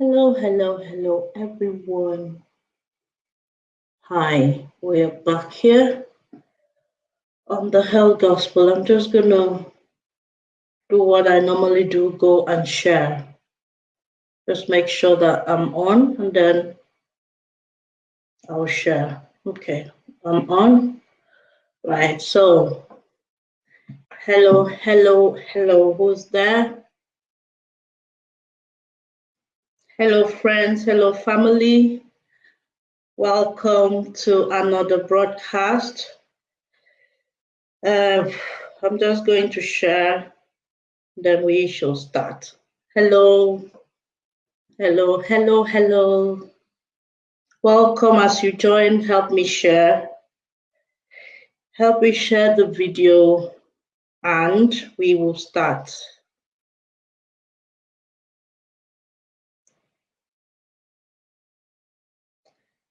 Hello, hello, hello, everyone. Hi, we're back here on the Health Gospel. I'm just gonna do what I normally do, go and share. Just make sure that I'm on and then I'll share. Okay, I'm on. Right, so hello, hello, hello, who's there? Hello, friends, hello, family. Welcome to another broadcast. I'm just going to share, then we shall start. Hello, hello, hello, hello. Welcome as you join. Help me share. Help me share the video and we will start.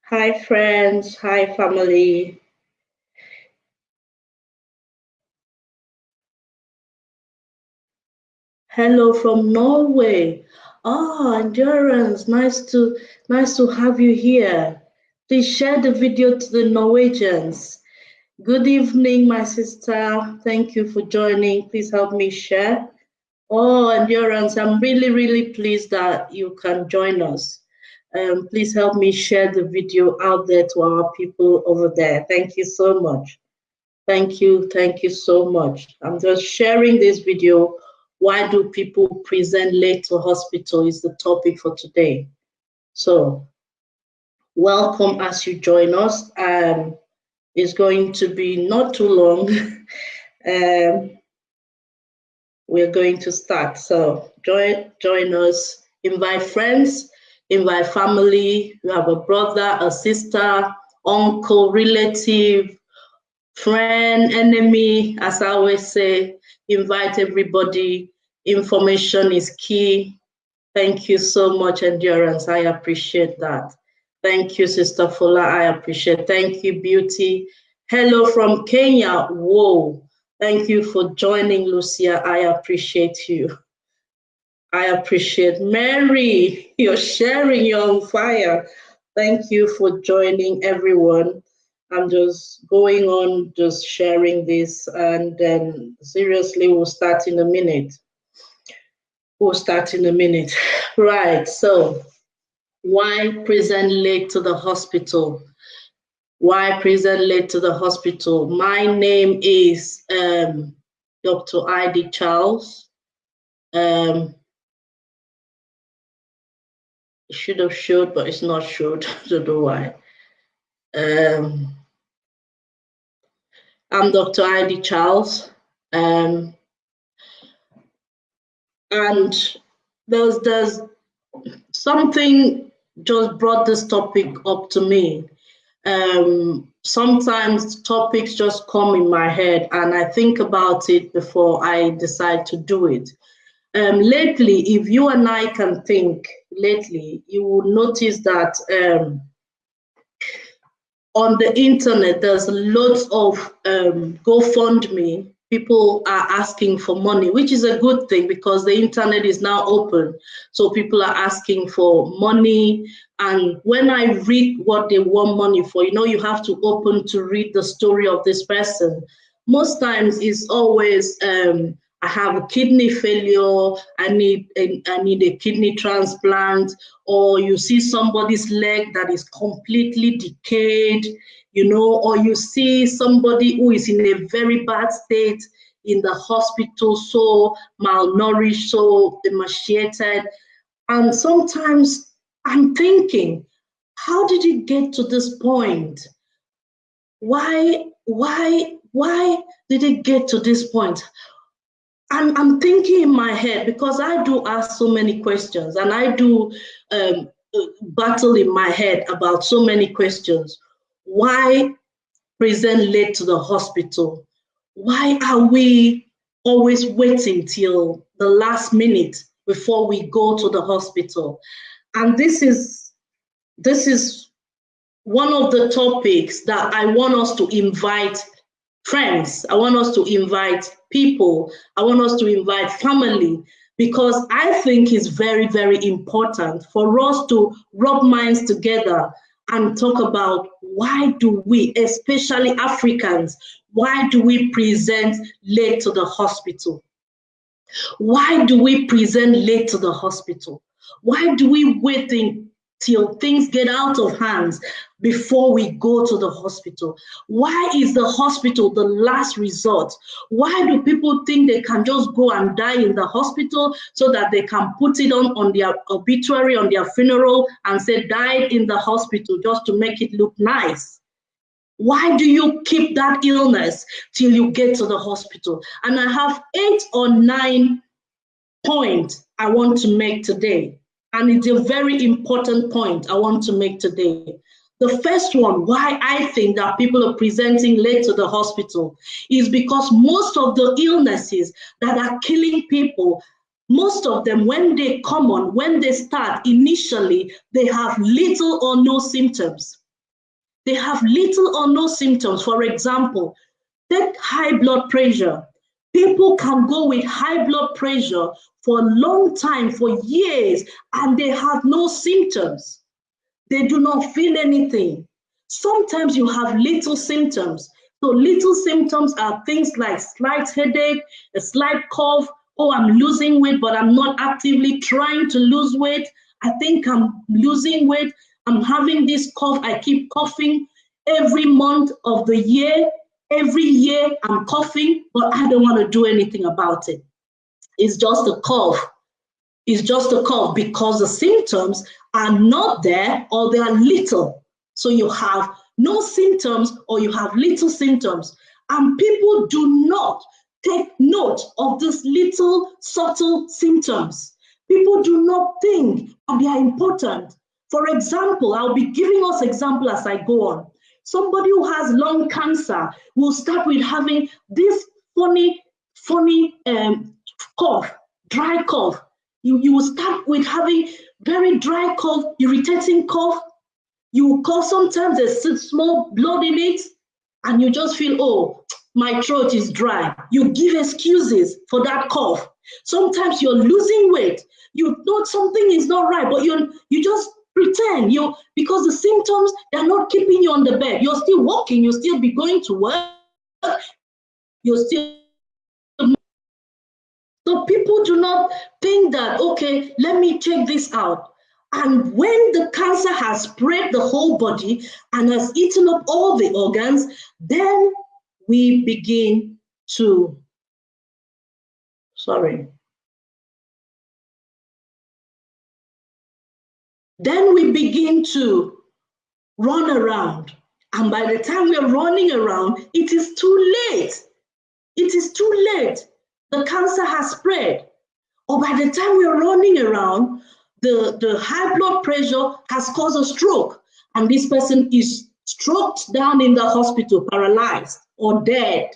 Hi, friends. Hi, family. Hello from Norway. Oh, Endurance. Nice to have you here. Please share the video to the Norwegians. Good evening, my sister. Thank you for joining. Please help me share. Oh, Endurance, I'm really, really pleased that you can join us. Please help me share the video out there to our people over there. Thank you so much. Thank you so much. I'm just sharing this video. Why do people present late to hospital is the topic for today. So welcome as you join us. It's going to be not too long. We're going to start. So join us, invite friends, invite family. You have a brother, a sister, uncle, relative, friend, enemy, as I always say, invite everybody. Information is key. Thank you so much, Endurance. I appreciate that. Thank you, Sister Fola. I appreciate. Thank you, Beauty. Hello from Kenya. Whoa. Thank you for joining, Lucia. I appreciate you. I appreciate Mary. You're sharing, you're on fire. Thank you for joining, everyone. I'm just going on, just sharing this, and then seriously, we'll start in a minute. We'll start in a minute. Right, so why present late to the hospital? Why present late to the hospital? My name is Dr. Idee Charles. It should have showed, but it's not showed. I don't know why. I'm Dr. Idee Charles. And there's something just brought this topic up to me. Sometimes topics just come in my head and I think about it before I decide to do it. Lately, if you and I can think lately, you will notice that on the internet, there's loads of GoFundMe. People are asking for money, which is a good thing because the internet is now open. So people are asking for money. And when I read what they want money for, you have to open to read the story of this person. Most times it's always, I have a kidney failure, I need a kidney transplant, or you see somebody's leg that is completely decayed, or you see somebody who is in a very bad state in the hospital, so malnourished, so emaciated. And sometimes I'm thinking, how did it get to this point? Why did it get to this point? I'm thinking in my head because I do ask so many questions and I do battle in my head about so many questions. Why present late to the hospital? Why are we always waiting till the last minute before we go to the hospital? And this is one of the topics that I want us to invite friends, I want us to invite people, I want us to invite family, because I think it's very, very important for us to rub minds together and talk about why do we, especially Africans, why do we present late to the hospital? Why do we present late to the hospital? Why do we wait till things get out of hands before we go to the hospital? Why is the hospital the last resort? Why do people think they can just go and die in the hospital so that they can put it on their obituary, on their funeral, and say died in the hospital just to make it look nice? Why do you keep that illness till you get to the hospital? And I have 8 or 9 points I want to make today. And it's a very important point I want to make today. The first one, why I think that people are presenting late to the hospital, is because most of the illnesses that are killing people, most of them, when they come on, when they start initially, they have little or no symptoms. They have little or no symptoms. For example, take high blood pressure. People can go with high blood pressure for a long time, for years, and they have no symptoms. They do not feel anything. Sometimes you have little symptoms. So little symptoms are things like slight headache, a slight cough, oh, I'm losing weight, but I'm not actively trying to lose weight. I think I'm losing weight. I'm having this cough. I keep coughing every month of the year. Every year I'm coughing, but I don't want to do anything about it. It's just a cough. It's just a cough because the symptoms are not there or they are little. So you have no symptoms or you have little symptoms. And people do not take note of these little subtle symptoms. People do not think that they are important. For example, I'll be giving us example as I go on. Somebody who has lung cancer will start with having this funny cough, dry cough. You will start with having very dry cough, irritating cough. You will cough, sometimes there's small blood in it, and you just feel, oh, my throat is dry. You give excuses for that cough. Sometimes you're losing weight. You know something is not right, but you just pretend because the symptoms, they're not keeping you on the bed. You're still walking, you'll still be going to work, you're still. So people do not think that, okay, let me check this out. And when the cancer has spread the whole body and has eaten up all the organs, then we begin to, then we begin to run around. And by the time we're running around, it is too late. It is too late. The cancer has spread. Or by the time we're running around, the high blood pressure has caused a stroke, and this person is stroked down in the hospital, paralyzed or dead.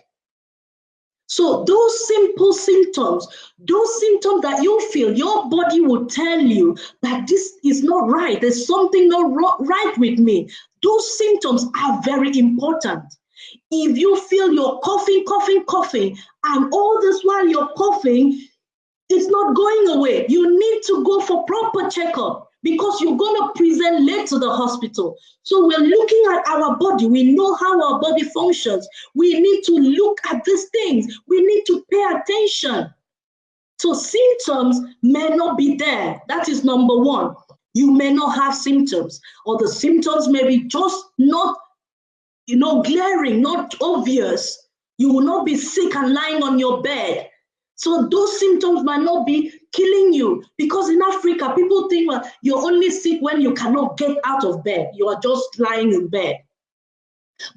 So those simple symptoms, those symptoms that you feel, your body will tell you that this is not right, there's something not right with me. Those symptoms are very important. If you feel you're coughing, and all this while you're coughing, it's not going away, you need to go for proper checkup because you're going to present late to the hospital. So we're looking at our body. We know how our body functions. We need to look at these things. We need to pay attention. So symptoms may not be there. That is number one. You may not have symptoms, or the symptoms may be just not, glaring, not obvious. You will not be sick and lying on your bed. So those symptoms might not be killing you, because in Africa, people think, well, you're only sick when you cannot get out of bed. You are just lying in bed.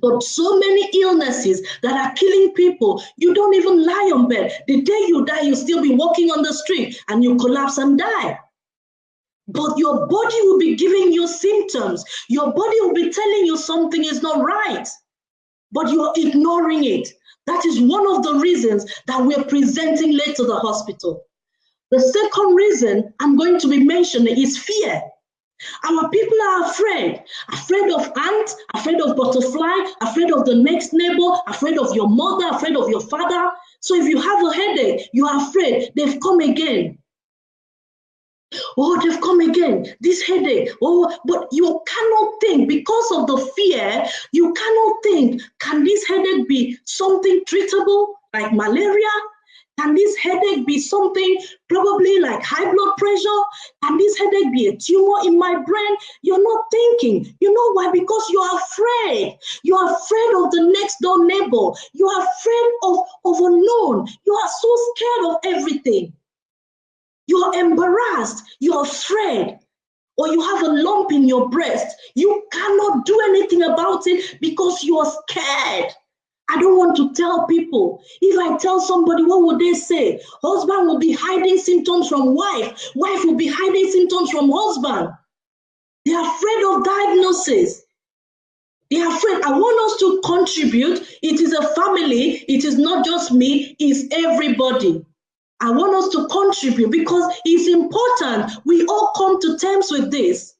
But so many illnesses that are killing people, you don't even lie on bed. The day you die, you'll still be walking on the street and you collapse and die. But your body will be giving you symptoms. Your body will be telling you something is not right, but you're ignoring it. That is one of the reasons that we're presenting late to the hospital. The second reason I'm going to be mentioning is fear. Our people are afraid of ants, afraid of butterfly, afraid of the next neighbor, afraid of your mother, afraid of your father. So if you have a headache, you are afraid they've come again. Oh, they've come again, this headache. Oh, but you cannot think because of the fear. You cannot think, can this headache be something treatable like malaria? Can this headache be something probably like high blood pressure? Can this headache be a tumor in my brain? You're not thinking. You know why? Because you're afraid. You're afraid of the next door neighbor. You're afraid of unknown. You are so scared of everything. You're embarrassed. You're afraid. Or you have a lump in your breast. You cannot do anything about it because you're scared. I don't want to tell people. If I tell somebody, what would they say? Husband will be hiding symptoms from wife. Wife will be hiding symptoms from husband. They are afraid of diagnosis. They are afraid. I want us to contribute. It is a family. It is not just me. It's everybody. I want us to contribute because it's important. We all come to terms with this.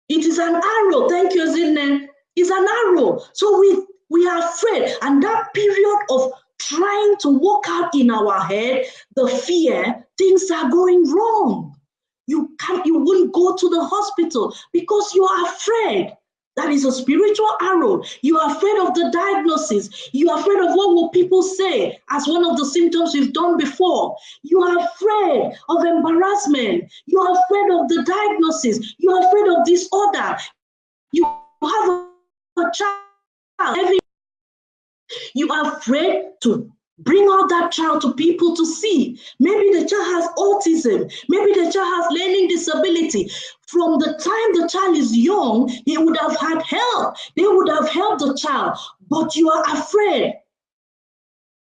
It is an arrow. Thank you, Zinne. It's an arrow. So we are afraid. And that period of trying to work out in our head, the fear, things are going wrong. You wouldn't go to the hospital because you are afraid. That is a spiritual arrow. You are afraid of the diagnosis. You are afraid of what will people say as one of the symptoms you've done before. You are afraid of embarrassment. You are afraid of the diagnosis. You are afraid of disorder. You have a child. You are afraid to bring out that child to people to see. Maybe the child has autism. Maybe the child has learning disability. From the time the child is young, he would have had help. They would have helped the child. But you are afraid.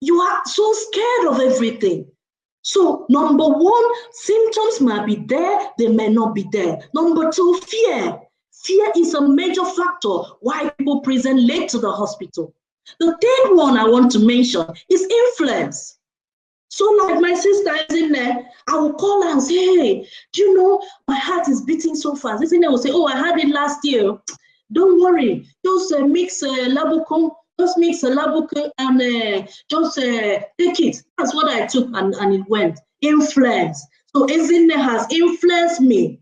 You are so scared of everything. So, number one, symptoms might be there, they may not be there. Number two, fear. Fear is a major factor why people present late to the hospital. The third one I want to mention is influence. So like my sister is in there, I will call her and say, hey, do you know my heart is beating so fast? Isn't it? Will say, oh, I had it last year. Don't worry, just mix Labucon, just mix a Labucon and just take it. That's what I took and it went. Influence. So Ezinne has influenced me.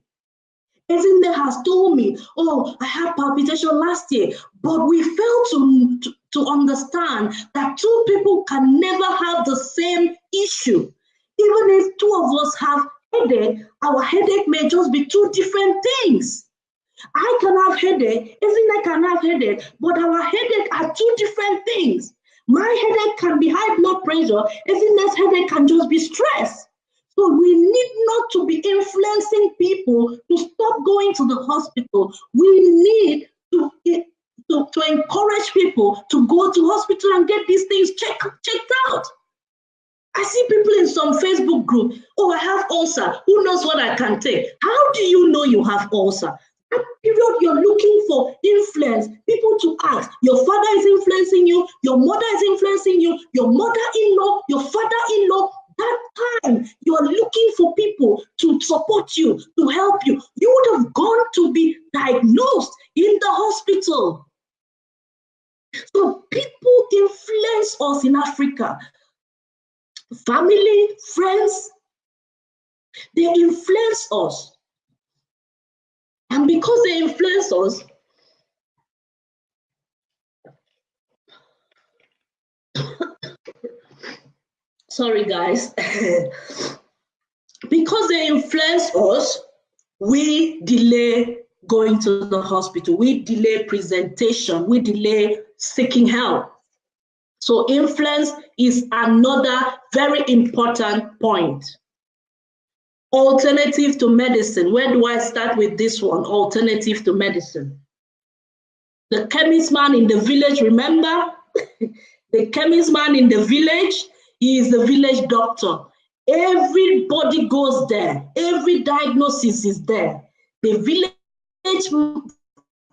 Ezinne has told me, oh, I had palpitation last year, but we failed to understand that two people can never have the same issue. Even if two of us have headache, our headache may just be two different things. I can have headache, Ezinne can have headache, but our headache are two different things. My headache can be high blood pressure, Ezinne's headache can just be stress. So we need not to be influencing people to stop going to the hospital. We need to encourage people to go to hospital and get these things checked out. I see people in some Facebook group, oh, I have ulcer. Who knows what I can take? How do you know you have ulcer? That period you're looking for influence, people to ask. Your father is influencing you, your mother is influencing you, your mother-in-law, your father-in-law. That time you're looking for people to support you, to help you. You would have gone to be diagnosed in the hospital. So people influence us in Africa. Family, friends, they influence us. And because they influence us, sorry guys, because they influence us, we delay going to the hospital, we delay presentation, we delay seeking help. So influence is another very important point. Alternative to medicine. Where do I start with this one? Alternative to medicine. The chemist man in the village, remember? The chemist man in the village, he is the village doctor. Everybody goes there. Every diagnosis is there. The village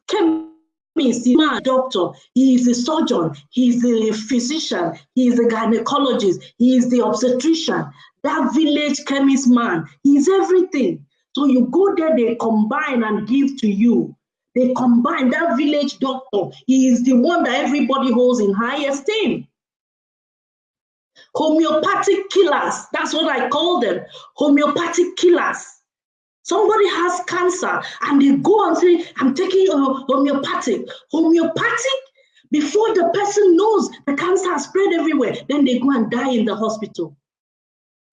chemist, the doctor, he is a surgeon, he is a physician, he is a gynecologist, he is the obstetrician. That village chemist man, he is everything. So you go there, they combine and give to you. They combine. That village doctor, he is the one that everybody holds in high esteem. Homeopathic killers, that's what I call them, homeopathic killers. Somebody has cancer and they go and say, I'm taking homeopathic. Homeopathic, before the person knows the cancer has spread everywhere, then they go and die in the hospital.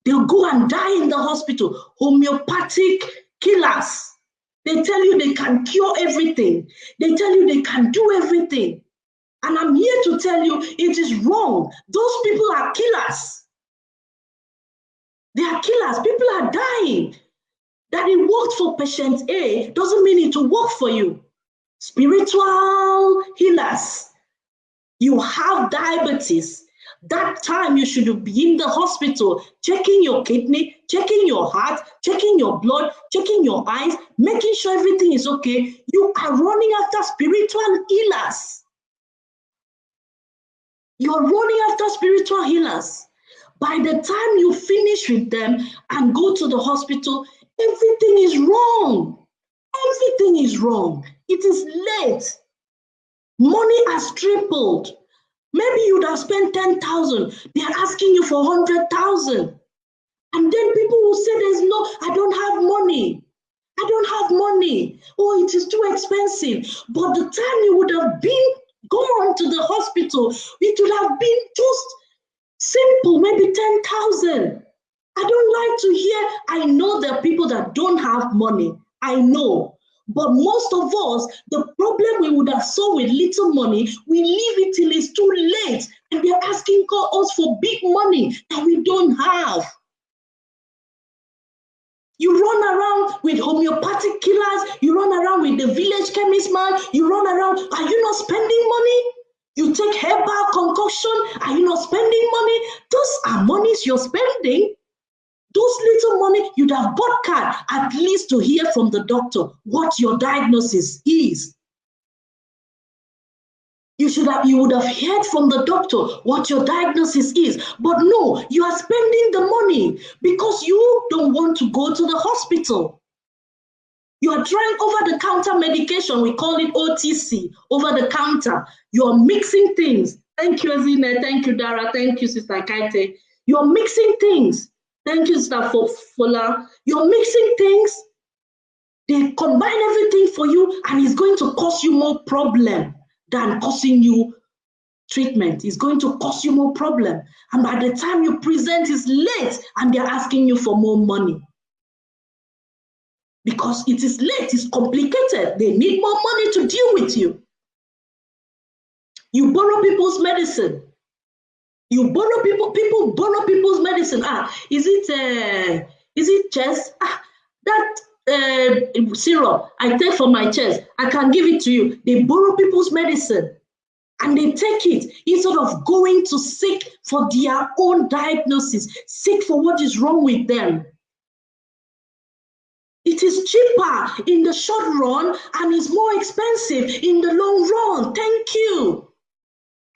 They'll go and die in the hospital. Homeopathic killers. They tell you they can cure everything. They tell you they can do everything. And I'm here to tell you it is wrong. Those people are killers. They are killers. People are dying. That it worked for patient A doesn't mean it will work for you. Spiritual healers. You have diabetes. That time you should be in the hospital, checking your kidney, checking your heart, checking your blood, checking your eyes, making sure everything is okay. You are running after spiritual healers. You're running after spiritual healers. By the time you finish with them and go to the hospital, everything is wrong. Everything is wrong. It is late. Money has tripled. Maybe you'd have spent 10,000. They're asking you for 100,000. And then people will say, I don't have money. I don't have money. Oh, it is too expensive. But the time you would have gone to the hospital, it would have been just simple, maybe 10,000. I don't like to hear, I know there are people that don't have money. I know. But most of us, the problem we would have solved with little money, we leave it till it's too late. And they're asking us for big money that we don't have. You run around with homeopathic killers, you run around with the village chemist man, you run around, are you not spending money? You take herbal concoction, are you not spending money? Those are monies you're spending. Those little money, you'd have bought card at least to hear from the doctor what your diagnosis is. You would have heard from the doctor what your diagnosis is. But no, you are spending the money because you don't want to go to the hospital. You are trying over-the-counter medication. We call it OTC, over-the-counter. You are mixing things. Thank you, Ezine. Thank you, Dara. Thank you, Sister Kaite. You are mixing things. Thank you, Sister Fola. You're mixing things. They combine everything for you, and it's going to cause you more problem than causing you treatment. It's going to cause you more problem. And by the time you present, it's late, and they're asking you for more money. Because it is late, it's complicated. They need more money to deal with you. You borrow people's medicine. You borrow people borrow people's medicine. Is it chest? That syrup I take for my chest, I can give it to you. They borrow people's medicine and they take it instead of going to seek for their own diagnosis, seek for what is wrong with them. It is cheaper in the short run and is more expensive in the long run. Thank you.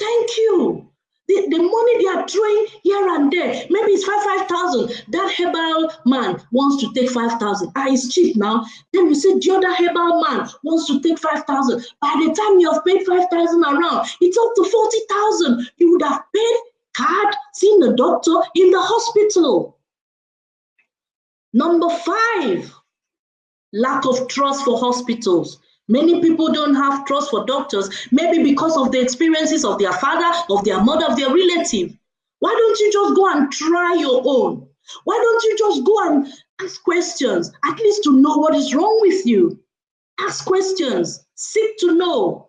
Thank you. The money they are throwing here and there, maybe it's 5,000. That herbal man wants to take 5,000. It's cheap now. Then you say the other herbal man wants to take 5,000. By the time you have paid 5,000 around, it's up to 40,000. You would have paid card, seen the doctor in the hospital. Number 5, lack of trust for hospitals. Many people don't have trust for doctors, maybe because of the experiences of their father, of their mother, of their relative. Why don't you just go and try your own? Why don't you just go and ask questions, at least to know what is wrong with you? Ask questions, seek to know,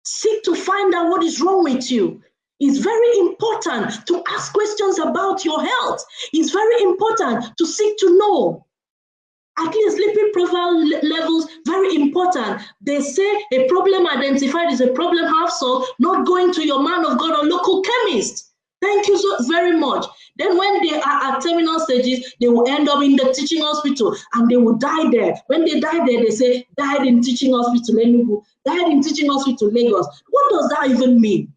seek to find out what is wrong with you. It's very important to ask questions about your health. It's very important to seek to know. At least lipid profile levels, very important. They say a problem identified is a problem half solved, not going to your man of God or local chemist. Thank you so very much. Then when they are at terminal stages, they will end up in the teaching hospital and they will die there. When they die there, they say, died in teaching hospital, Enugu, died in teaching hospital, Lagos. What does that even mean?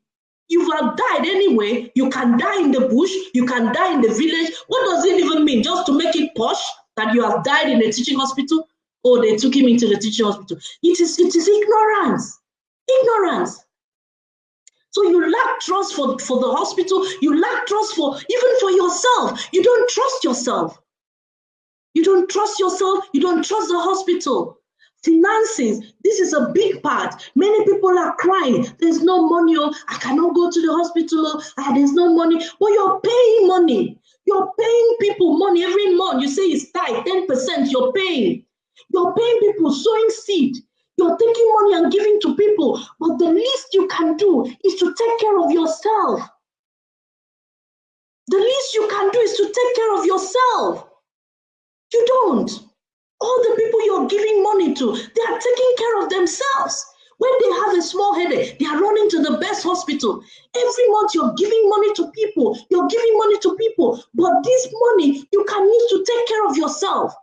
You have died anyway. You can die in the bush, you can die in the village. What does it even mean? Just to make it posh? That you have died in a teaching hospital, or they took him into the teaching hospital. It is ignorance. Ignorance. So you lack trust for the hospital, you lack trust even for yourself. You don't trust yourself. You don't trust yourself. You don't trust the hospital. Finances, this is a big part. Many people are crying. There's no money. Oh, I cannot go to the hospital. Oh, there's no money. But you're paying money. You're paying people money every month. You say it's tight, 10%. You're paying. You're paying people, sowing seed. You're taking money and giving to people. But the least you can do is to take care of yourself. The least you can do is to take care of yourself. You don't. All the people you're giving money to, they are taking care of themselves. When they have a small headache, they are running to the best hospital. Every month you're giving money to people. You're giving money to people. But this money you can use to take care of yourself.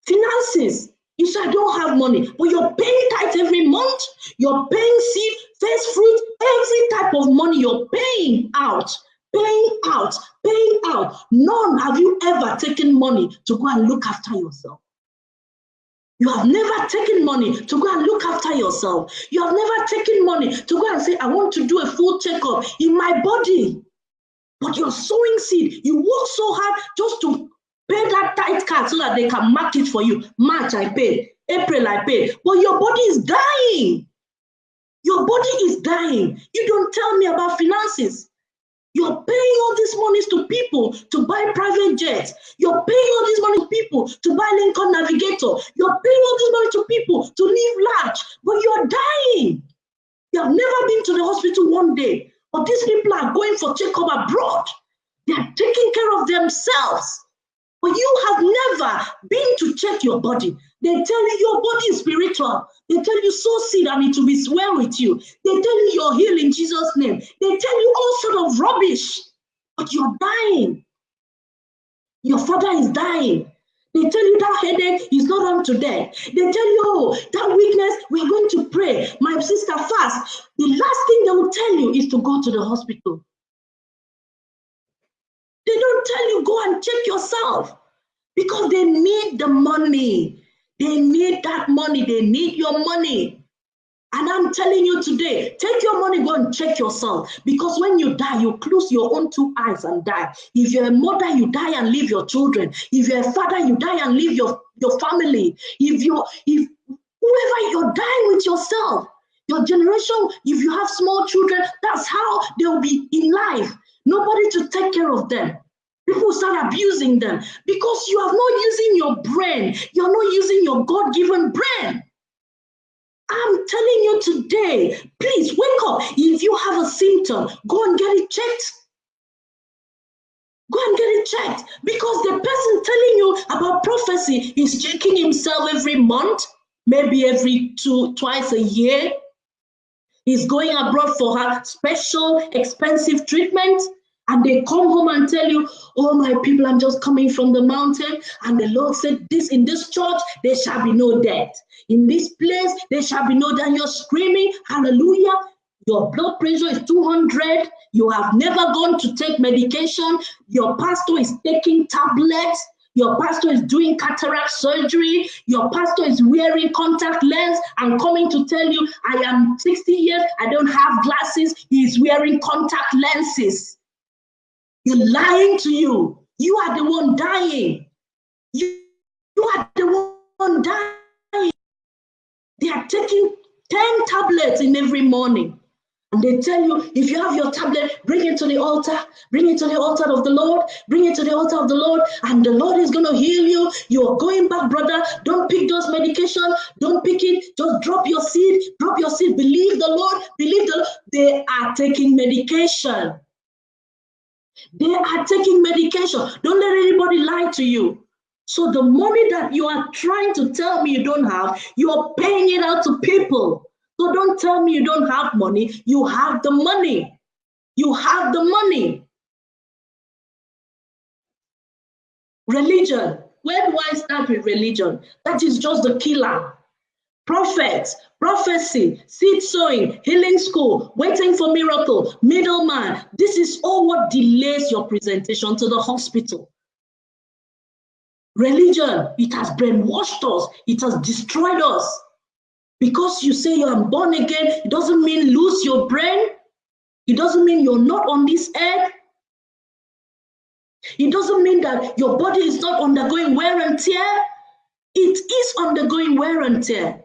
Finances. You say, I don't have money, but you're paying tithe every month. You're paying seed, first fruit, every type of money you're paying out. Paying out, paying out. None have you ever taken money to go and look after yourself. You have never taken money to go and look after yourself. You have never taken money to go and say, I want to do a full checkup in my body. But you're sowing seed. You work so hard just to pay that tithe card so that they can mark it for you. March, I paid. April, I paid. But your body is dying. Your body is dying. You don't tell me about finances. You're paying all these monies to people to buy private jets. You're paying all this money to people to buy Lincoln Navigator. You're paying all this money to people to live large, but you're dying. You have never been to the hospital one day, but these people are going for checkup abroad. They are taking care of themselves. But you have never been to check your body. They tell you your body is spiritual. They tell you sow seed and it will be well with you. They tell you you're healed in Jesus' name. They tell you all sort of rubbish. But you're dying. Your father is dying. They tell you that headache is not unto death. They tell you, oh, that weakness, we are going to pray. My sister, fast. The last thing they will tell you is to go to the hospital. They don't tell you go and check yourself because they need the money. They need that money. They need your money. And I'm telling you today, take your money, go and check yourself. Because when you die, you close your own two eyes and die. If you're a mother, you die and leave your children. If you're a father, you die and leave your family. If whoever, you're dying with yourself. Your generation, if you have small children, that's how they'll be in life. Nobody to take care of them. People start abusing them because you are not using your brain. You're not using your God-given brain. I'm telling you today, please wake up. If you have a symptom, go and get it checked. Go and get it checked. Because the person telling you about prophecy is checking himself every month, maybe twice a year. He's going abroad for her special, expensive treatment. And they come home and tell you, oh, my people, I'm just coming from the mountain. And the Lord said, in this church, there shall be no death. In this place, there shall be no death. And you're screaming, hallelujah. Your blood pressure is 200. You have never gone to take medication. Your pastor is taking tablets. Your pastor is doing cataract surgery. Your pastor is wearing contact lens and coming to tell you, I am 60 years. I don't have glasses. He's wearing contact lenses. He's lying to you. You are the one dying. You are the one dying. They are taking 10 tablets in every morning. And they tell you, if you have your tablet, bring it to the altar. Bring it to the altar of the Lord. Bring it to the altar of the Lord. And the Lord is going to heal you. You are going back, brother. Don't pick those medications. Don't pick it. Just drop your seed. Drop your seed. Believe the Lord. Believe the Lord. They are taking medication. They are taking medication. Don't let anybody lie to you. So the money that you are trying to tell me you don't have, you are paying it out to people. So don't tell me you don't have money. You have the money. You have the money. Religion. Where do I start with religion? That is just the killer. Prophets, prophecy, seed sowing, healing school, waiting for miracle, middleman. This is all what delays your presentation to the hospital. Religion, it has brainwashed us. It has destroyed us. Because you say you are born again, it doesn't mean lose your brain. It doesn't mean you're not on this earth. It doesn't mean that your body is not undergoing wear and tear. It is undergoing wear and tear.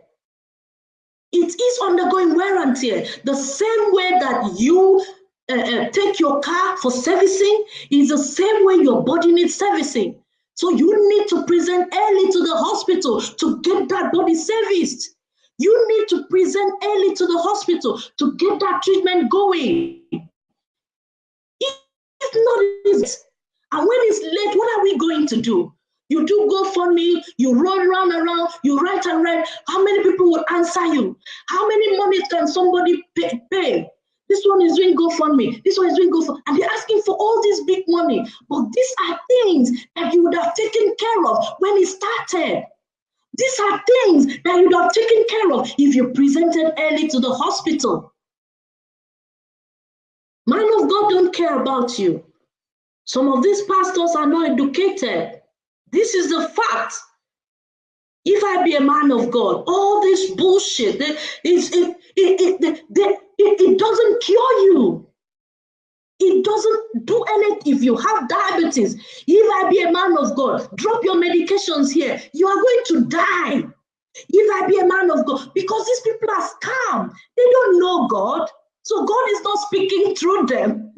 It is undergoing wear and tear. The same way that you take your car for servicing is the same way your body needs servicing. So you need to present early to the hospital to get that body serviced. You need to present early to the hospital to get that treatment going. If not, it's, and when it's late, what are we going to do? You do GoFundMe, you run around, you write and write. How many people will answer you? How many money can somebody pay? This one is doing GoFundMe, this one is doing GoFundMe, and they're asking for all this big money. But these are things that you would have taken care of when it started. These are things that you would have taken care of if you presented early to the hospital. Man of God don't care about you. Some of these pastors are not educated. This is the fact. If I be a man of God, all this bullshit, it doesn't cure you. It doesn't do anything. If you have diabetes, if I be a man of God, drop your medications here. You are going to die. If I be a man of God, because these people are scam. They don't know God. So God is not speaking through them.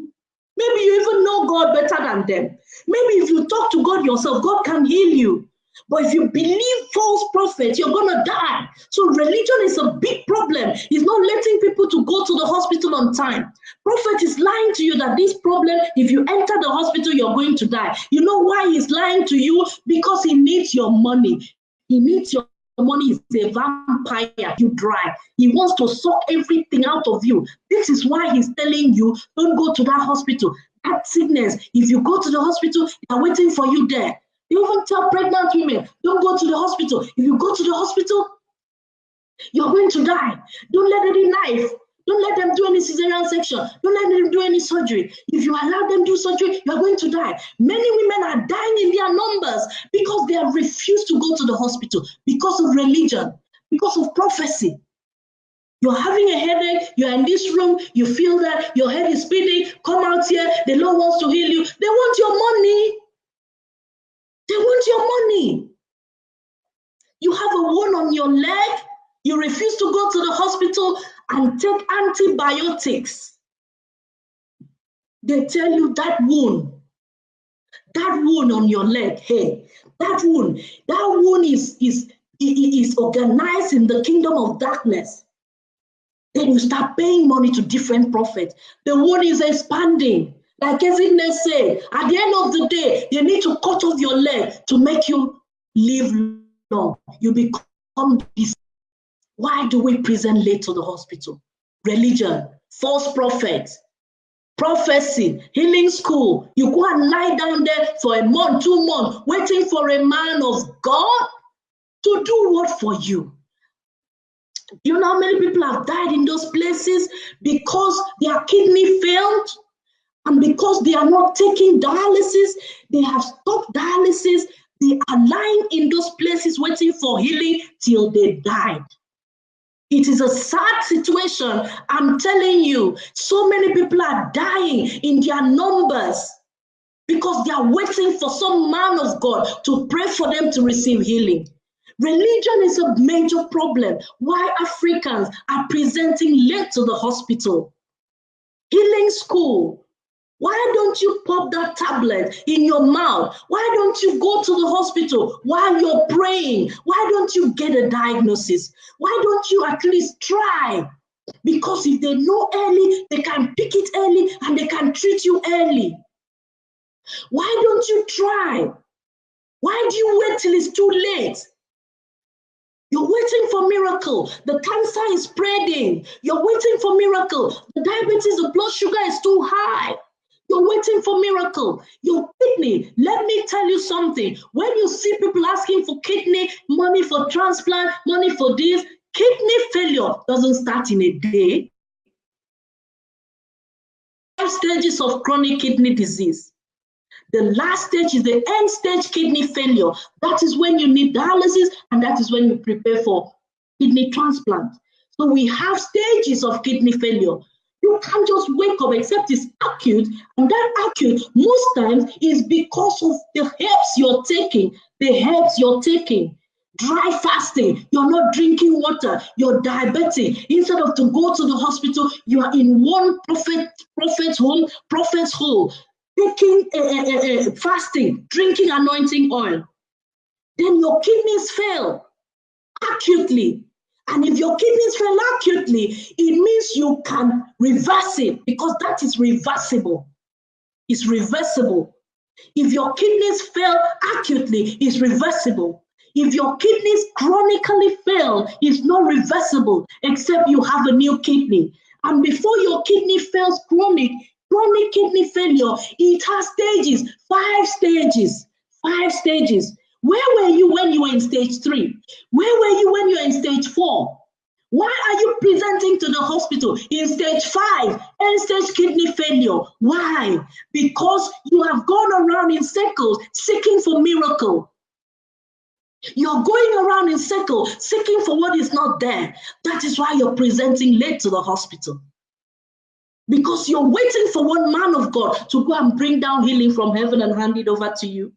Maybe you even know God better than them. Maybe if you talk to God yourself, God can heal you. But if you believe false prophets, you're going to die. So religion is a big problem. It's not letting people to go to the hospital on time. Prophet is lying to you that this problem, if you enter the hospital, you're going to die. You know why he's lying to you? Because he needs your money. He needs your money. Is a vampire. You dry. He wants to suck everything out of you. This is why he's telling you, don't go to that hospital. That sickness, if you go to the hospital, they're waiting for you there. You even tell pregnant women, don't go to the hospital. If you go to the hospital, you're going to die. Don't let any knife. Don't let them do any cesarean section. Don't let them do any surgery. If you allow them to do surgery, you're going to die. Many women are dying in their numbers because they have refused to go to the hospital because of religion, because of prophecy. You're having a headache, you're in this room, you feel that your head is spinning, come out here, the Lord wants to heal you. They want your money. They want your money. You have a wound on your leg, you refuse to go to the hospital and take antibiotics. They tell you that wound on your leg, hey, that wound is organized in the kingdom of darkness. Then you start paying money to different prophets. The wound is expanding. Like Ezekiel said, at the end of the day, they need to cut off your leg to make you live long. You become this. Why do we present late to the hospital? Religion, false prophets, prophecy, healing school. You go and lie down there for a month, 2 months, waiting for a man of God to do what for you? You know how many people have died in those places because their kidney failed? And because they are not taking dialysis, they have stopped dialysis. They are lying in those places waiting for healing till they died. It is a sad situation. I'm telling you, so many people are dying in their numbers because they are waiting for some man of God to pray for them to receive healing. Religion is a major problem. Why Africans are presenting late to the hospital? Healing school. Why don't you pop that tablet in your mouth? Why don't you go to the hospital while you're praying? Why don't you get a diagnosis? Why don't you at least try? Because if they know early, they can pick it early and they can treat you early. Why don't you try? Why do you wait till it's too late? You're waiting for miracle. The cancer is spreading. You're waiting for miracle. The diabetes, the blood sugar is too high. You're waiting for miracle. Your kidney, let me tell you something. When you see people asking for kidney, money for transplant, money for this, kidney failure doesn't start in a day. 5 stages of chronic kidney disease. The last stage is the end stage kidney failure. That is when you need dialysis, and that is when you prepare for kidney transplant. So we have stages of kidney failure. You can't just wake up except it's acute, and that acute most times is because of the herbs you're taking. The herbs you're taking. Dry fasting, you're not drinking water, you're diabetic. Instead of to go to the hospital, you are in one prophet's hole, taking fasting, drinking anointing oil. Then your kidneys fail acutely. And if your kidneys fail acutely, it means you can reverse it, because that is reversible. It's reversible. If your kidneys fail acutely, it's reversible. If your kidneys chronically fail, it's not reversible, except you have a new kidney. And before your kidney fails chronic kidney failure, it has stages, 5 stages, 5 stages. Where were you when you were in stage 3? Where were you when you were in stage 4? Why are you presenting to the hospital in stage 5, end-stage kidney failure? Why? Because you have gone around in circles seeking for miracle. You're going around in circles seeking for what is not there. That is why you're presenting late to the hospital. Because you're waiting for one man of God to go and bring down healing from heaven and hand it over to you.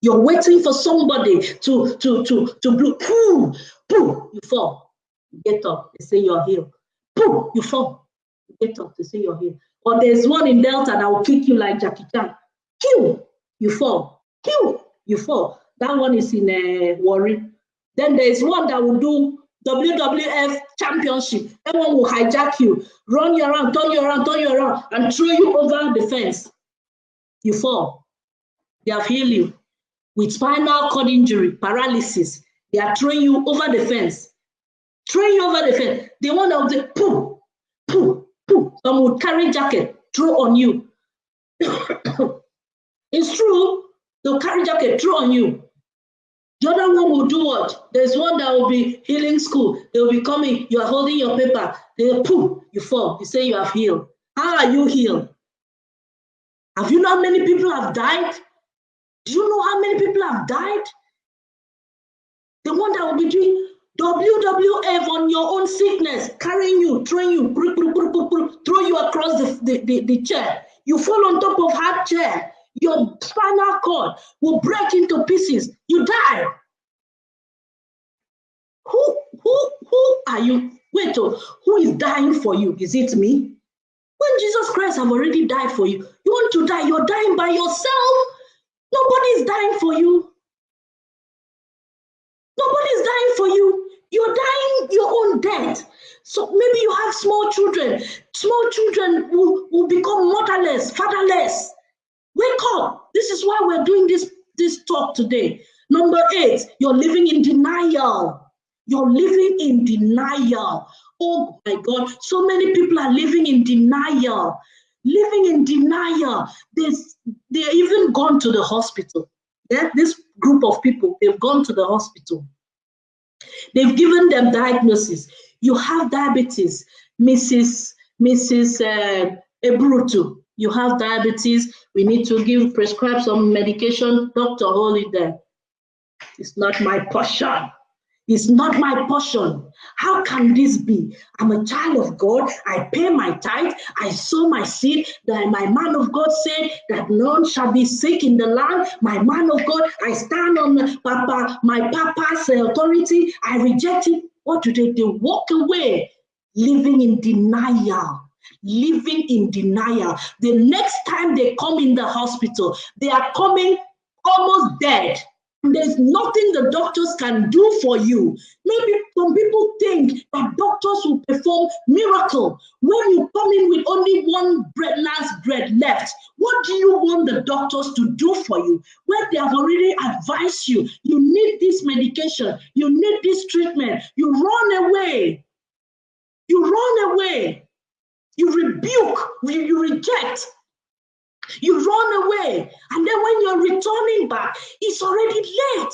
You're waiting for somebody to blow. Pooh, pooh, you fall. Get up, they say you're healed. Pooh, you fall. Get up, they say you're healed. Or there's one in Delta that will kick you like Jackie Chan. Kill, you fall. Kill, you fall. That one is in Warri. Then there's one that will do WWF championship. That one will hijack you, run you around, turn you around, and throw you over the fence. You fall. They have healed you with spinal cord injury, paralysis. They are throwing you over the fence. Throwing you over the fence. They want to say, pooh, pooh, pooh. Some would carry jacket, throw on you. It's true. They'll carry jacket, throw on you. The other one will do what? There's one that will be healing school. They'll be coming. You are holding your paper. They'll pooh, you fall. You say you have healed. How are you healed? Have you know how many people have died? Do you know how many people have died? The one that will be doing WWF on your own sickness, carrying you, throwing you, throw you across the chair. You fall on top of hard chair. Your spinal cord will break into pieces. You die. Who are you? Wait, who is dying for you? Is it me? When Jesus Christ have already died for you, you want to die, you're dying by yourself. Nobody is dying for you. Nobody is dying for you. You're dying your own death. So maybe you have small children. Small children will become motherless, fatherless. Wake up. This is why we're doing this talk today. Number 8, you're living in denial. You're living in denial. Oh my God, so many people are living in denial. Living in denial. They're even gone to the hospital. Yeah, this group of people, they've gone to the hospital. They've given them diagnosis. You have diabetes, Mrs. Ebrutu. You have diabetes. We need to prescribe some medication. Doctor, hold it there. It's not my portion. It's not my portion. How can this be? I'm a child of God. I pay my tithe. I sow my seed. That my man of God said that none shall be sick in the land. My man of God, I stand on my papa's authority. I reject it. What do? They walk away, living in denial. Living in denial. The next time they come in the hospital, they are coming almost dead. There's nothing the doctors can do for you. Maybe some people think that doctors will perform miracle. When you come in with only one last bread left, what do you want the doctors to do for you? When they have already advised you, you need this medication, you need this treatment, you run away. You run away. You rebuke, you reject. You run away, and then when you're returning back, it's already late.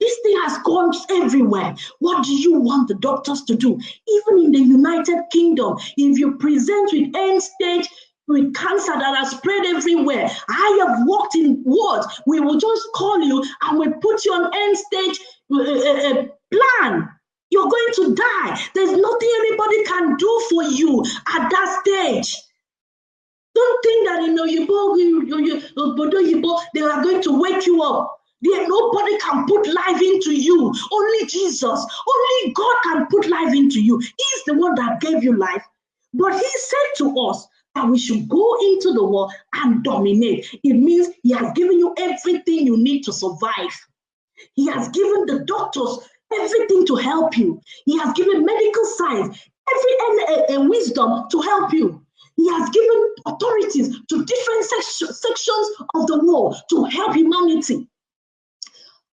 This thing has gone everywhere. What do you want the doctors to do? Even in the United Kingdom, if you present with end stage with cancer that has spread everywhere, I have worked in wards. We will just call you and we put you on end stage plan. You're going to to die. There's nothing anybody can do for you at that stage. Don't think that they are going to wake you up. Nobody can put life into you. Only Jesus. Only God can put life into you. He's the one that gave you life. But he said to us that we should go into the world and dominate. It means he has given you everything you need to survive. He has given the doctors everything to help you. He has given medical science every wisdom to help you. He has given authorities to different sections of the world to help humanity.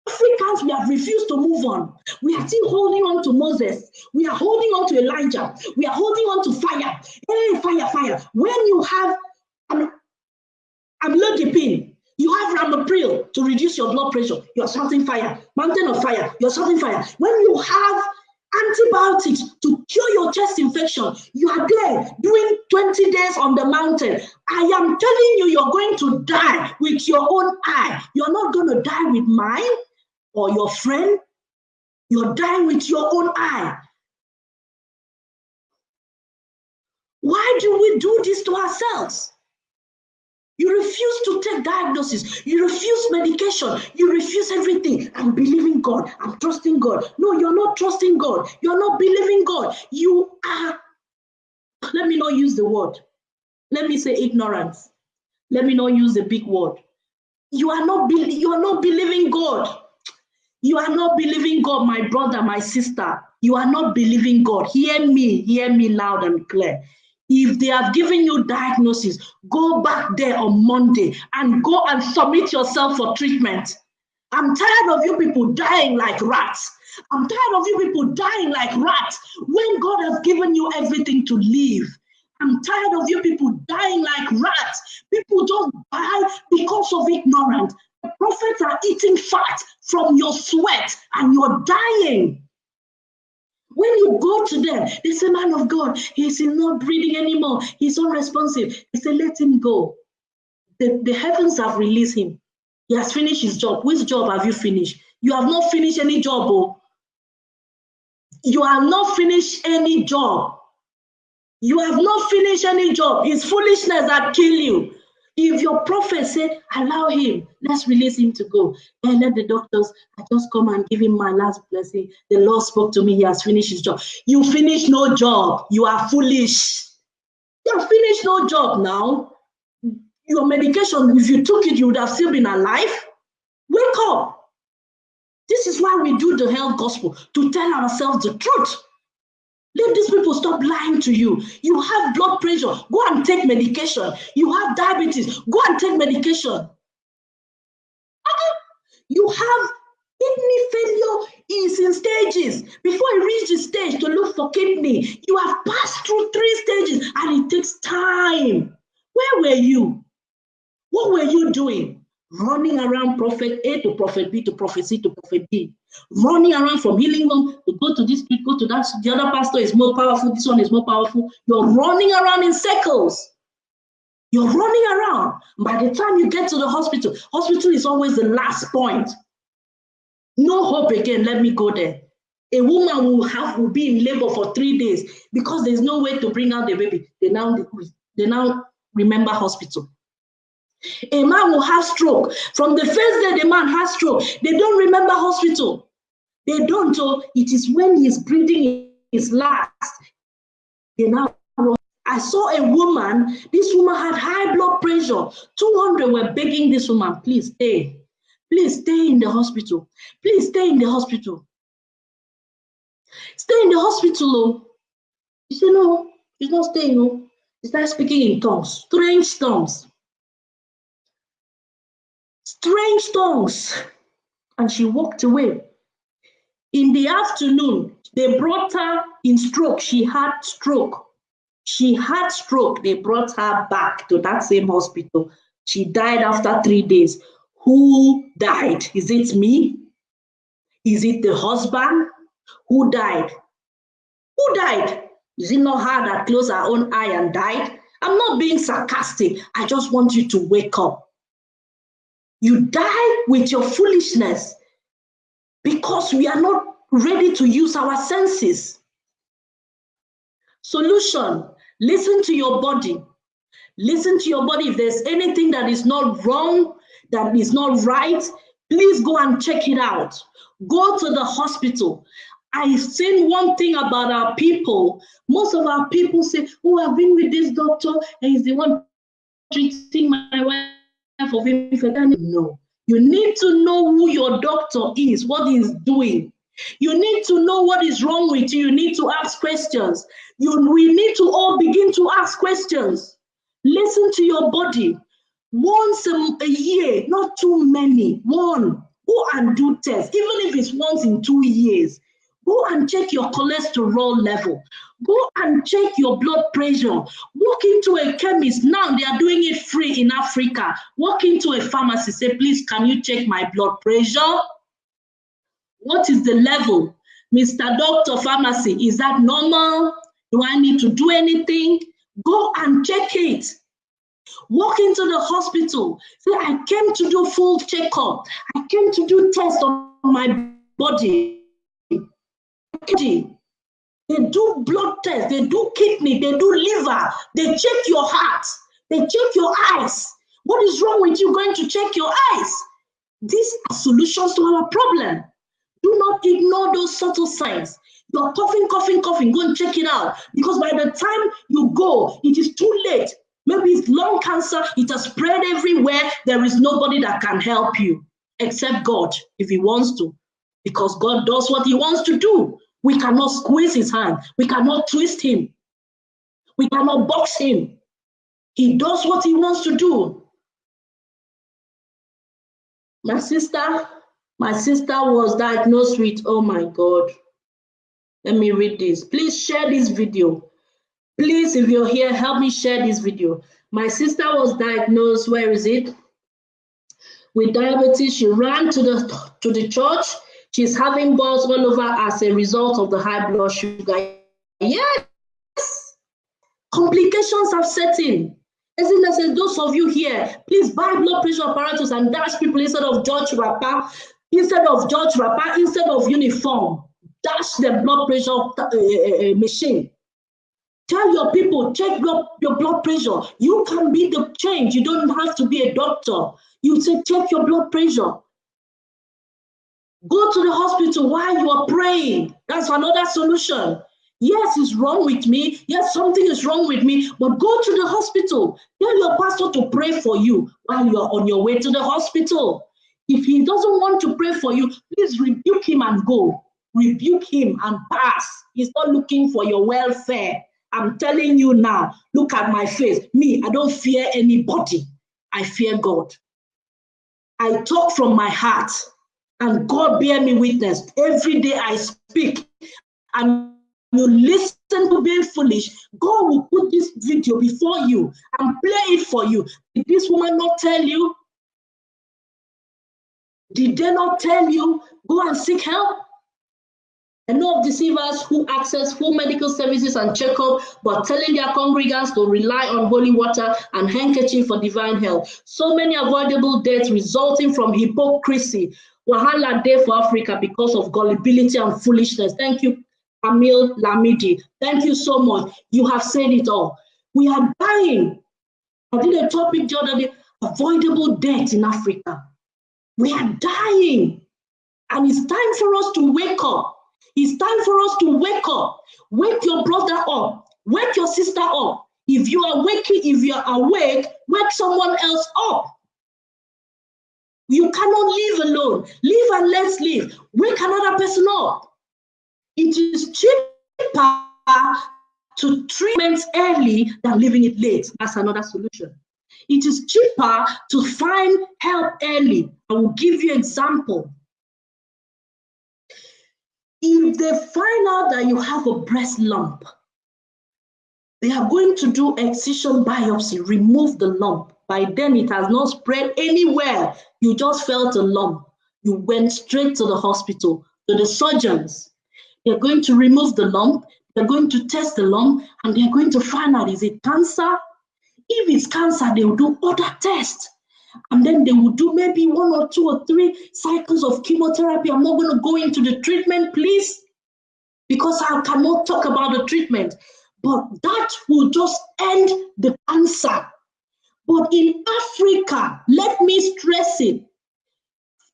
Africans, we have refused to move on. We are still holding on to Moses. We are holding on to Elijah. We are holding on to fire. Hey, fire, fire. When you have amlodipine, you have Ramapril to reduce your blood pressure. You're shouting fire. Mountain of fire. You're shouting fire. When you have antibiotics to cure your chest infection, you are there doing 20 days on the mountain. I am telling you, you're going to die with your own eye. You're not going to die with mine or your friend. You're dying with your own eye. Why do we do this to ourselves? You refuse to take diagnosis. You refuse medication. You refuse everything. I'm believing God. I'm trusting God. No, you're not trusting God. You're not believing God. You are, let me not use the word. Let me say ignorance. Let me not use the big word. You are not believing God. You are not believing God, my brother, my sister. You are not believing God. Hear me loud and clear. If they have given you diagnosis, go back there on Monday and go and submit yourself for treatment. I'm tired of you people dying like rats. I'm tired of you people dying like rats when God has given you everything to live. I'm tired of you people dying like rats. People just die because of ignorance. The prophets are eating fat from your sweat and you're dying. When you go to them, they say, man of God, he's not breathing anymore. He's unresponsive. They say, let him go. The heavens have released him. He has finished his job. Which job have you finished? You have not finished any job. Oh. You have not finished any job. You have not finished any job. It's foolishness that kill you. If your prophet said, allow him, let's release him to go. And let the doctors, I just come and give him my last blessing. The Lord spoke to me, he has finished his job. You finish no job. You are foolish. You have finished no job now. Your medication, if you took it, you would have still been alive. Wake up. This is why we do the health gospel, to tell ourselves the truth. Let these people stop lying to you. You have blood pressure, go and take medication. You have diabetes, go and take medication. You have kidney failure is in stages. Before you reach the stage to look for kidney, you have passed through 3 stages and it takes time. Where were you? What were you doing? Running around prophet A to prophet B to prophet C to prophet D. Running around from healing home to go to this street, go to that. The other pastor is more powerful. This one is more powerful. You're running around in circles. You're running around. By the time you get to the hospital is always the last point. No hope again. Let me go there. A woman will be in labor for 3 days because there's no way to bring out the baby. They now remember hospital. A man will have stroke. From the first day the man has stroke, they don't remember hospital. They don't. So it is when he's breathing his last. I saw a woman. This woman had high blood pressure. 200 were begging this woman, please stay. Please stay in the hospital. Please stay in the hospital. Stay in the hospital. She said, no, she's not staying. No. She started speaking in tongues, strange tongues. Strange tongues. And she walked away. In the afternoon, they brought her in stroke. She had stroke. She had stroke. They brought her back to that same hospital. She died after 3 days. Who died? Is it me? Is it the husband? Who died? Who died? Is it not her that closed her own eye and died? I'm not being sarcastic. I just want you to wake up. You die with your foolishness because we are not ready to use our senses. Solution, listen to your body. Listen to your body. If there's anything that is not wrong, that is not right, please go and check it out. Go to the hospital. I've seen one thing about our people. Most of our people say, oh, I've been with this doctor and he's the one treating my wife of infertility. No. You need to know who your doctor is, what he's doing. You need to know what is wrong with you. You need to ask questions. We need to all begin to ask questions. Listen to your body. Once a year, not too many. One, go and do tests, even if it's once in 2 years. Go and check your cholesterol level. Go and check your blood pressure. Walk into a chemist. Now they are doing it free in Africa. Walk into a pharmacy, say, please, can you check my blood pressure? What is the level? Mr. Doctor Pharmacy, is that normal? Do I need to do anything? Go and check it. Walk into the hospital. Say, I came to do full checkup. I came to do tests on my body. They do blood tests, they do kidney, they do liver, they check your heart, they check your eyes. What is wrong with you going to check your eyes? These are solutions to our problem. Do not ignore those subtle signs. You're coughing, coughing, coughing, go and check it out. Because by the time you go, it is too late. Maybe it's lung cancer, it has spread everywhere. There is nobody that can help you except God, if he wants to. Because God does what he wants to do. We cannot squeeze his hand. We cannot twist him. We cannot box him. He does what he wants to do. My sister was diagnosed with, oh my God. Let me read this. Please share this video. Please, if you're here, help me share this video. My sister was diagnosed, where is it? With diabetes. She ran to the church. She's having boils all over as a result of the high blood sugar. Yes, complications have set in. As in, says, those of you here, please buy blood pressure apparatus and dash people instead of George Rapper, instead of uniform. Dash the blood pressure machine. Tell your people, check your blood pressure. You can be the change. You don't have to be a doctor. You say, check your blood pressure. Go to the hospital while you are praying. That's another solution. Yes, it's wrong with me. Yes, something is wrong with me, but go to the hospital. Tell your pastor to pray for you while you are on your way to the hospital. If he doesn't want to pray for you, please rebuke him and go. Rebuke him and pass. He's not looking for your welfare. I'm telling you now, look at my face. Me, I don't fear anybody. I fear God. I talk from my heart. And God bear me witness. Every day I speak and you listen to being foolish. God will put this video before you and play it for you. Did this woman not tell you? Did they not tell you? Go and seek help. I know of deceivers who access full medical services and checkup, but telling their congregants to rely on holy water and handkerchief for divine health. So many avoidable deaths resulting from hypocrisy. Wahala day for Africa because of gullibility and foolishness. Thank you, Camille Lamidi. Thank you so much. You have said it all. We are dying. I did a topic the other day, avoidable death in Africa. We are dying. And it's time for us to wake up. It's time for us to wake up. Wake your brother up. Wake your sister up. If you are awake, wake someone else up. You cannot live alone. Live and let's live. Wake another person up. It is cheaper to treatment early than leaving it late. That's another solution. It is cheaper to find help early. I will give you an example. If they find out that you have a breast lump, they are going to do excision biopsy, remove the lump. By then, it has not spread anywhere. You just felt a lump. You went straight to the hospital, to the surgeons. They're going to remove the lump. They're going to test the lump, and they're going to find out, is it cancer? If it's cancer, they will do other tests. And then they will do maybe 1 or 2 or 3 cycles of chemotherapy. I'm not going to go into the treatment, please, because I cannot talk about the treatment. but that will just end the cancer. But in Africa, let me stress it,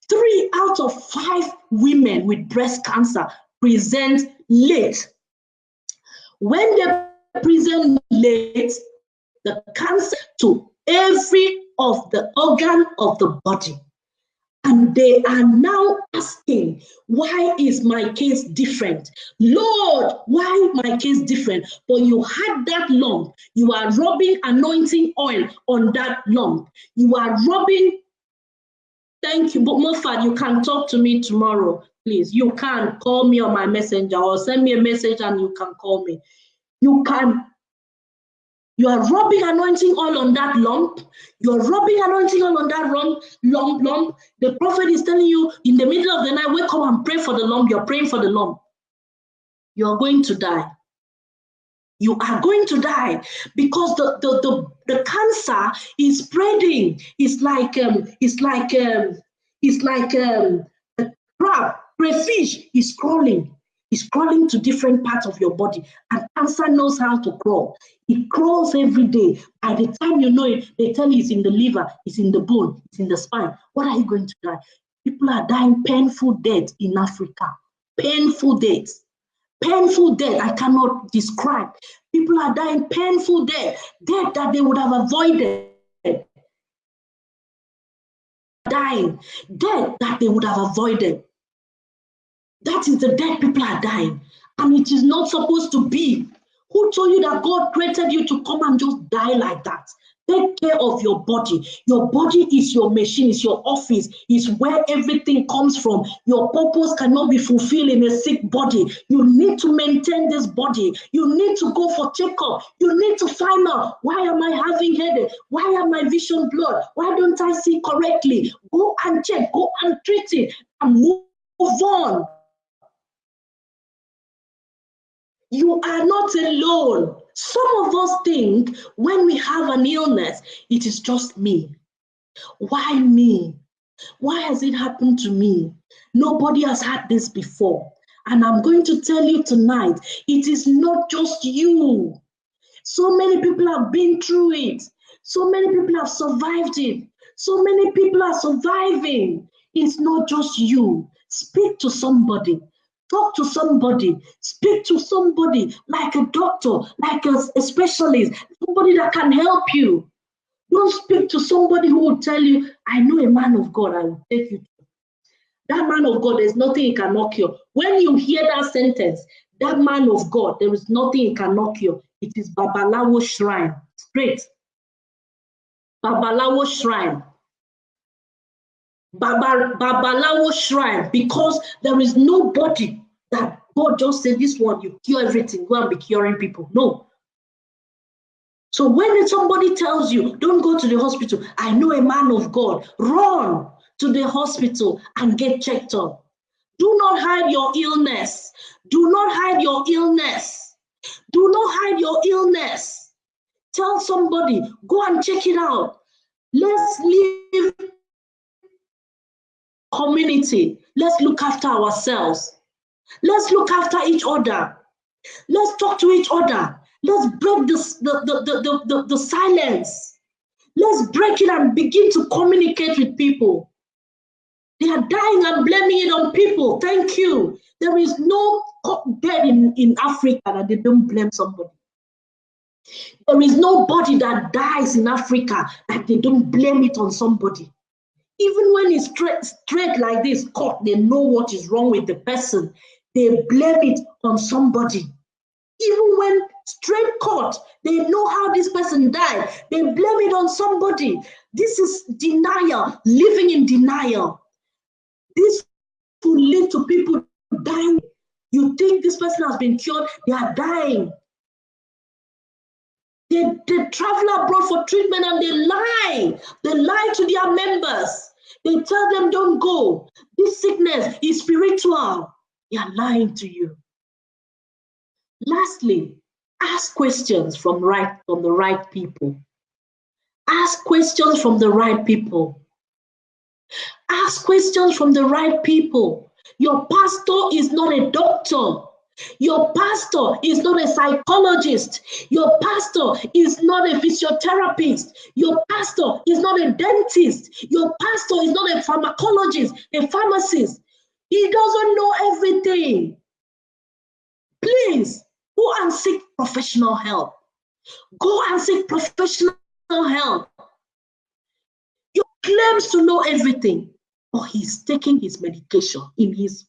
3 out of 5 women with breast cancer present late. When they present late, the cancer to every of the organ of the body. And they are now asking, why is my case different? Lord, why my case different? But you had that lump. You are rubbing anointing oil on that lump. You are rubbing. Thank you. But Mofad, you can talk to me tomorrow, please. You can call me on my messenger or send me a message and you can call me. You are rubbing anointing oil on that lump. You're rubbing anointing oil on that lump. The prophet is telling you in the middle of the night, wake up and pray for the lump. You're praying for the lump. You're going to die. You are going to die because the cancer is spreading. It's like a crayfish is crawling. It's crawling to different parts of your body, and cancer knows how to crawl. It crawls every day. By the time you know it, they tell you it's in the liver, it's in the bone, it's in the spine. What are you going to die? People are dying painful deaths in Africa. Painful deaths. Painful death I cannot describe. People are dying painful death that they would have avoided. Dying, death that they would have avoided. That is the death people are dying. And it is not supposed to be. Who told you that God created you to come and just die like that? Take care of your body. Your body is your machine, it's your office, it's where everything comes from. Your purpose cannot be fulfilled in a sick body. You need to maintain this body. You need to go for checkup. You need to find out, why am I having headache? Why am my vision blurred? Why don't I see correctly? Go and check, go and treat it, and move on. You are not alone. Some of us think when we have an illness, it is just me. Why me? Why has it happened to me? Nobody has had this before. And I'm going to tell you tonight, it is not just you. So many people have been through it. So many people have survived it. So many people are surviving. It's not just you. Speak to somebody. Talk to somebody, speak to somebody like a doctor, like a specialist, somebody that can help you. Don't speak to somebody who will tell you, I know a man of God, I will take you to. That man of God, there's nothing he cannot cure. When you hear that sentence, that man of God, there is nothing he cannot cure. It is Babalawo shrine, straight. Babalawo shrine. Babalawo shrine, because there is nobody that God just said, this one, you cure everything, go and be curing people. No. So when somebody tells you, don't go to the hospital, I know a man of God, run to the hospital and get checked up. Do not hide your illness. Do not hide your illness. Do not hide your illness. Tell somebody, go and check it out. Let's live community. Let's look after ourselves. Let's look after each other. Let's talk to each other. Let's break the silence. Let's break it and begin to communicate with people. They are dying and blaming it on people. Thank you. There is no dead in Africa that they don't blame somebody. There is nobody that dies in Africa that they don't blame it on somebody. Even when it's straight like this, caught, they know what is wrong with the person. They blame it on somebody. Even when straight caught, they know how this person died. They blame it on somebody. This is denial, living in denial. This will lead to people dying. You think this person has been cured, they are dying. They travel abroad for treatment and they lie. They lie to their members. They tell them, don't go. This sickness is spiritual. They are lying to you. Lastly, ask questions from the right people. Ask questions from the right people. Ask questions from the right people. Your pastor is not a doctor. Your pastor is not a psychologist. Your pastor is not a physiotherapist. Your pastor is not a dentist. Your pastor is not a pharmacologist, a pharmacist. He doesn't know everything. Please go and seek professional help. Go and seek professional help. He claims to know everything, but he's taking his medication in his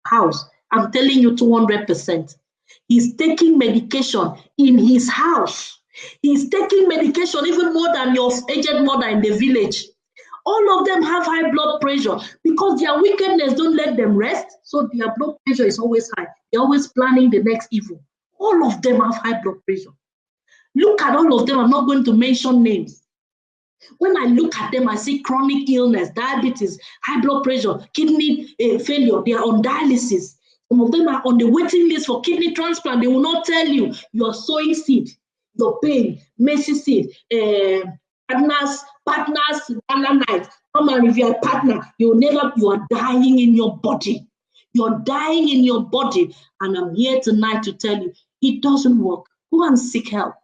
house. I'm telling you 200%. He's taking medication in his house. He's taking medication even more than your aged mother in the village. All of them have high blood pressure because their wickedness don't let them rest. So their blood pressure is always high. They're always planning the next evil. All of them have high blood pressure. Look at all of them. I'm not going to mention names. When I look at them, I see chronic illness, diabetes, high blood pressure, kidney failure. They are on dialysis. Some of them are on the waiting list for kidney transplant. They will not tell you. You are sowing seed, you're paying, mercy seed, partners, night. Come and if you're a partner, you are dying in your body. You're dying in your body. And I'm here tonight to tell you, it doesn't work. Go and seek help.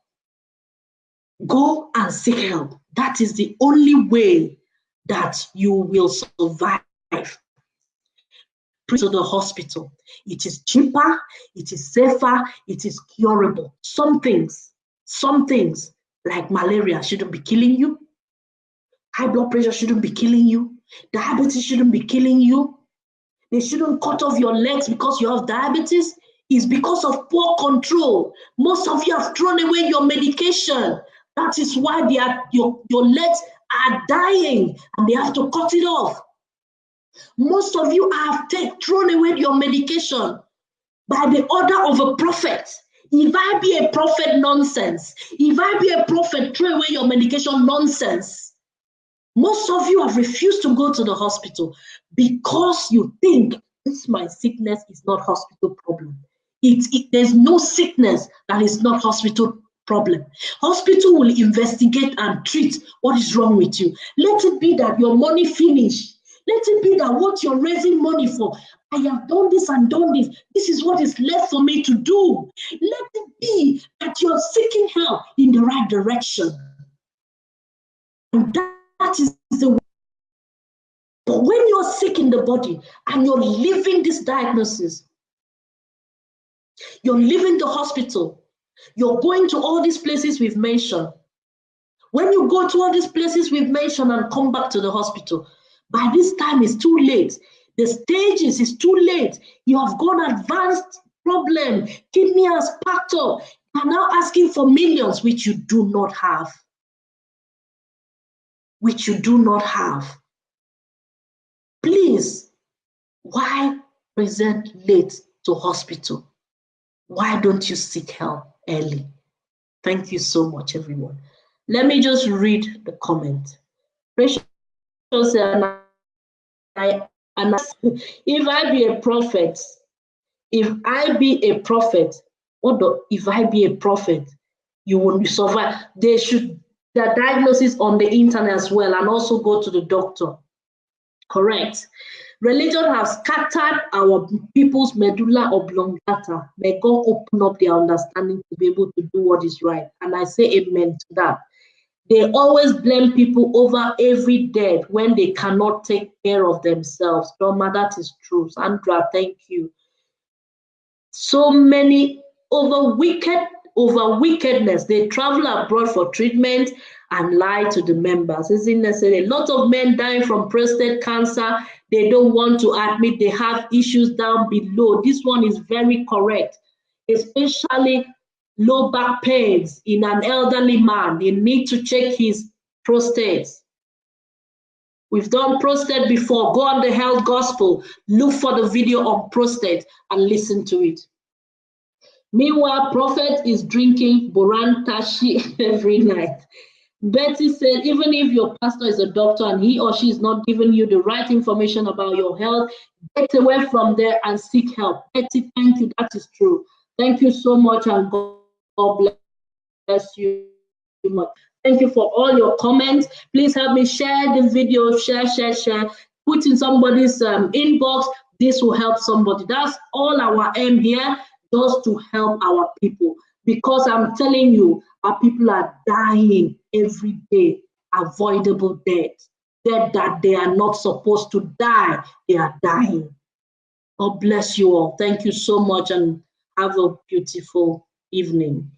Go and seek help. That is the only way that you will survive. To the hospital. It is cheaper, it is safer, it is curable. Some things like malaria shouldn't be killing you. High blood pressure shouldn't be killing you. Diabetes shouldn't be killing you. They shouldn't cut off your legs because you have diabetes. It's because of poor control. Most of you have thrown away your medication. That is why your legs are dying and they have to cut it off. Most of you have thrown away your medication by the order of a prophet. If I be a prophet, nonsense. If I be a prophet, throw away your medication, nonsense. Most of you have refused to go to the hospital because you think this my sickness is not hospital problem. There's no sickness that is not hospital problem. Hospital will investigate and treat what is wrong with you. Let it be that your money finished. Let it be that what you're raising money for, I have done this and done this. This is what is left for me to do. Let it be that you're seeking help in the right direction. And that is the way. But when you're sick in the body and you're living this diagnosis, you're leaving the hospital, you're going to all these places we've mentioned. When you go to all these places we've mentioned and come back to the hospital, by this time it's too late. The stages is too late. You have got advanced problem. Kidney has packed up. You're now asking for millions, which you do not have. Which you do not have. Please, why present late to hospital? Why don't you seek help early? Thank you so much, everyone. Let me just read the comment. Precious said, if I be a prophet, if I be a prophet, if I be a prophet, you will survive. They should the diagnosis on the internet as well and also go to the doctor. Correct. Religion has scattered our people's medulla oblongata. May God open up their understanding to be able to do what is right. And I say amen to that. They always blame people over every death when they cannot take care of themselves. Doma, that is true. Sandra, thank you. So many over wickedness. They travel abroad for treatment and lie to the members. Isn't necessary. A lot of men dying from prostate cancer. They don't want to admit they have issues down below. This one is very correct, especially low back pains in an elderly man. They need to check his prostate. We've done prostate before. Go on the Health Gospel, look for the video on prostate and listen to it. Meanwhile, Prophet is drinking Boran Tashi every night. Betty said, even if your pastor is a doctor and he or she is not giving you the right information about your health, get away from there and seek help. Betty, thank you. That is true. Thank you so much, and God bless you much. Thank you for all your comments. Please help me share the video, share. Put in somebody's inbox. This will help somebody. That's all our aim here. just to help our people. Because I'm telling you, our people are dying every day, avoidable death, death that they are not supposed to die, they are dying. God bless you all. Thank you so much and have a beautiful evening.